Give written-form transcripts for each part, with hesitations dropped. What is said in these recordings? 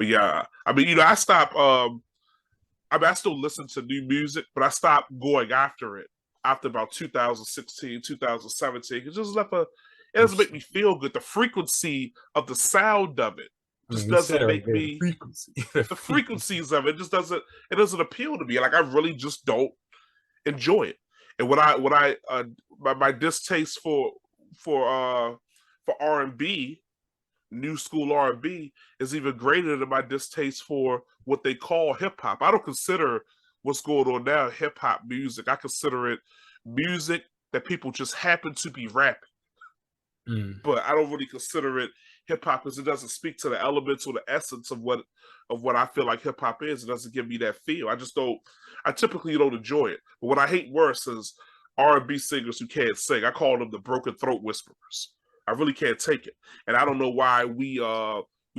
But yeah, I mean, I stopped. I mean, I still listen to new music, but I stopped going after it after about 2016, 2017. It just left a. It doesn't make me feel good. The frequency of the sound of it I just mean, we said doesn't it right make there, the me. frequency. The The frequency. frequencies of it just doesn't. It doesn't appeal to me. Like I really just don't enjoy it. And what I my distaste for R&B, new school R&B, is even greater than my distaste for what they call hip hop. I don't consider what's going on now hip hop music. I consider it music that people just happen to be rapping. Mm. But I don't really consider it hip hop because it doesn't speak to the elements or the essence of what I feel like hip hop is. It doesn't give me that feel. I just don't. I typically don't enjoy it. But what I hate worse is R&B singers who can't sing. I call them the broken throat whisperers. I really can't take it, and I don't know why we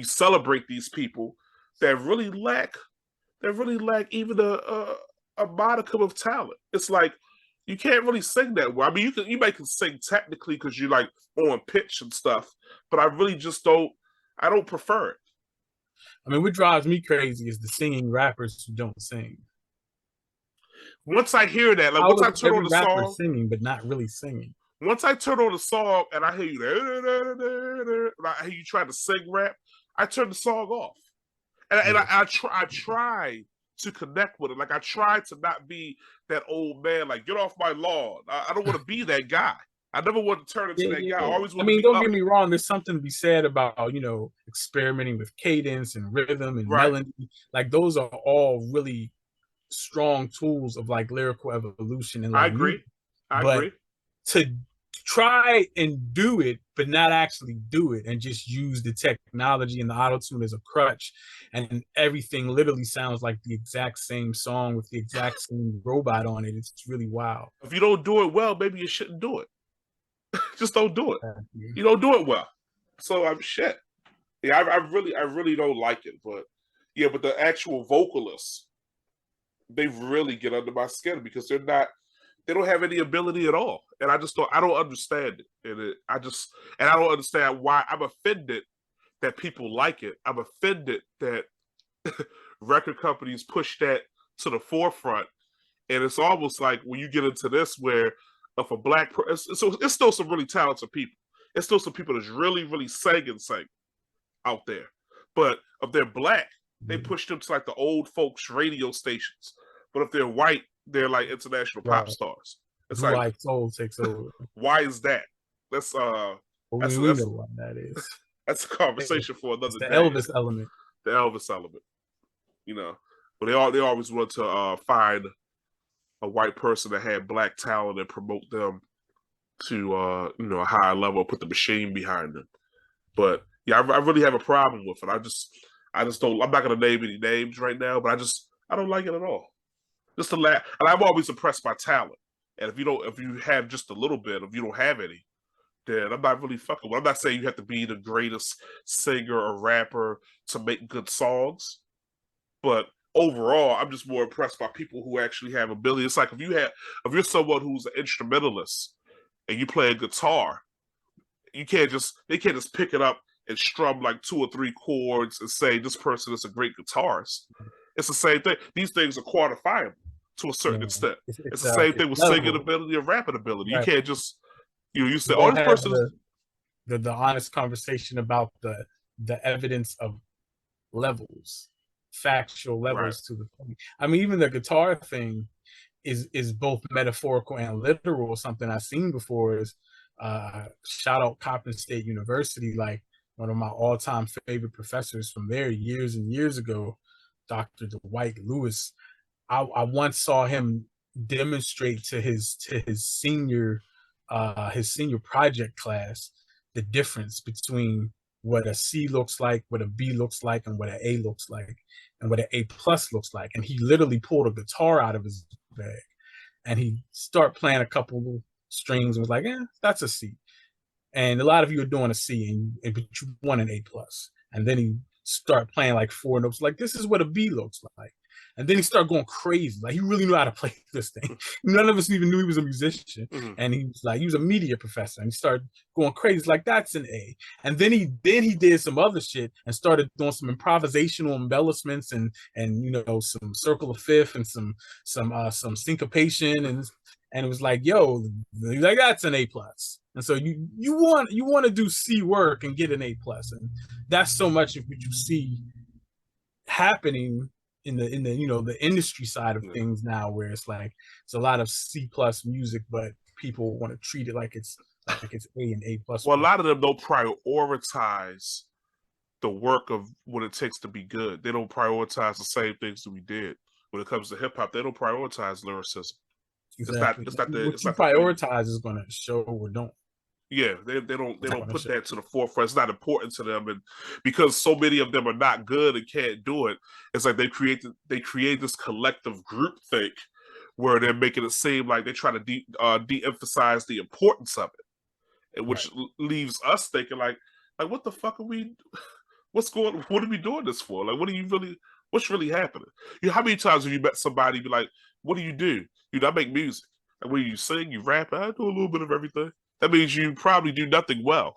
celebrate these people that really lack even a modicum of talent. It's like you can't really sing that well. I mean, you may can sing technically because you like on pitch and stuff, but I really just don't. I don't prefer it. I mean, what drives me crazy is the singing rappers who don't sing. Once I hear that, like How once is I turn on every the rapper song, singing but not really singing? once I turn on the song and I hear you, and I hear you trying to sing rap, I turn the song off, and Yeah. I try to connect with it. Like I try to not be that old man. Like get off my lawn. I don't want to be that guy. I never want to turn into Yeah, that yeah, guy. I yeah. always I want to mean, be don't up. get me wrong. There's something to be said about, experimenting with cadence and rhythm and Right. melody. Like those are all really strong tools of like lyrical evolution and I like agree. music. I But agree. to try and do it, but not actually do it, and just use the technology and the auto tune as a crutch, and everything literally sounds like the exact same song with the exact same robot on it. It's really wild. If you don't do it well, maybe you shouldn't do it. Just don't do it. Yeah. You don't do it well. So I'm shit. Yeah, I really don't like it. But yeah, but the actual vocalists, they really get under my skin because they don't have any ability at all. And I don't understand it. And I don't understand why. I'm offended that people like it. I'm offended that record companies push that to the forefront. And it's almost like when you get into this where if a black so it's still some really talented people. It's still some people that's really, really sing out there. But if they're black, they push them to like the old folks radio stations. But if they're white, they're like international pop Right. stars. It's Blue like, Eye Soul takes over. why is that? That's Well, that's we know that's what that is. that's a conversation for It's another the day. Elvis element. The Elvis element, you know. But they always want to find a white person that had black talent and promote them to a higher level, put the machine behind them. But yeah, I really have a problem with it. I just don't. I'm not going to name any names right now, but I don't like it at all. Just to laugh, and I'm always impressed by talent. And if you have just a little bit, if you don't have any, then I'm not really fucking with. I'm not saying you have to be the greatest singer or rapper to make good songs, but overall, I'm just more impressed by people who actually have ability. It's like if you're someone who's an instrumentalist and you play a guitar, they can't just pick it up and strum like two or three chords and say this person is a great guitarist. It's the same thing. These things are quantifiable to a certain Yeah, extent. it's It's it's the same it's thing with singing level, ability and rapping ability. You right? can't just you say, We oh, don't this have person is the honest conversation about the evidence of levels, factual right. levels to the point. I mean, even the guitar thing is both metaphorical and literal. Something I've seen before is shout out Coppin State University, like one of my all-time favorite professors from there years and years ago, Dr. Dwight Lewis. I once saw him demonstrate to his senior project class the difference between what a C looks like, what a B looks like, and what an A looks like, and what an A plus looks like. And he literally pulled a guitar out of his bag and he started playing a couple strings and was like, that's a C. And a lot of you are doing a C but you want an A plus. And then he start playing like four notes, like this is what a B looks like. And then he started going crazy. Like he really knew how to play this thing. None of us even knew he was a musician. And he was a media professor, and he started going crazy. Like, that's an A. And then he did some other shit and started doing some improvisational embellishments and some circle of fifth and some syncopation, and it was like, yo, like, that's an A plus. And so you want to do C work and get an A plus, and that's so much of what you see happening in the the industry side of things now, where it's like it's a lot of C plus music, but people want to treat it like it's A and A plus. Well, a lot of them don't prioritize the work of what it takes to be good. They don't prioritize the same things that we did. When it comes to hip hop, they don't prioritize lyricism. Exactly. It's not what you prioritize is going to show or don't. Yeah, they don't put that to the forefront. It's not important to them, and because so many of them are not good and can't do it, it's like they create this collective group think where they're making it seem like they try to de-emphasize the importance of it, which leaves us thinking like what the fuck are we? What are we doing this for? Like, what's really happening? How many times have you met somebody be like, what do? I make music. And when you sing, you rap, I do a little bit of everything. That means you probably do nothing well.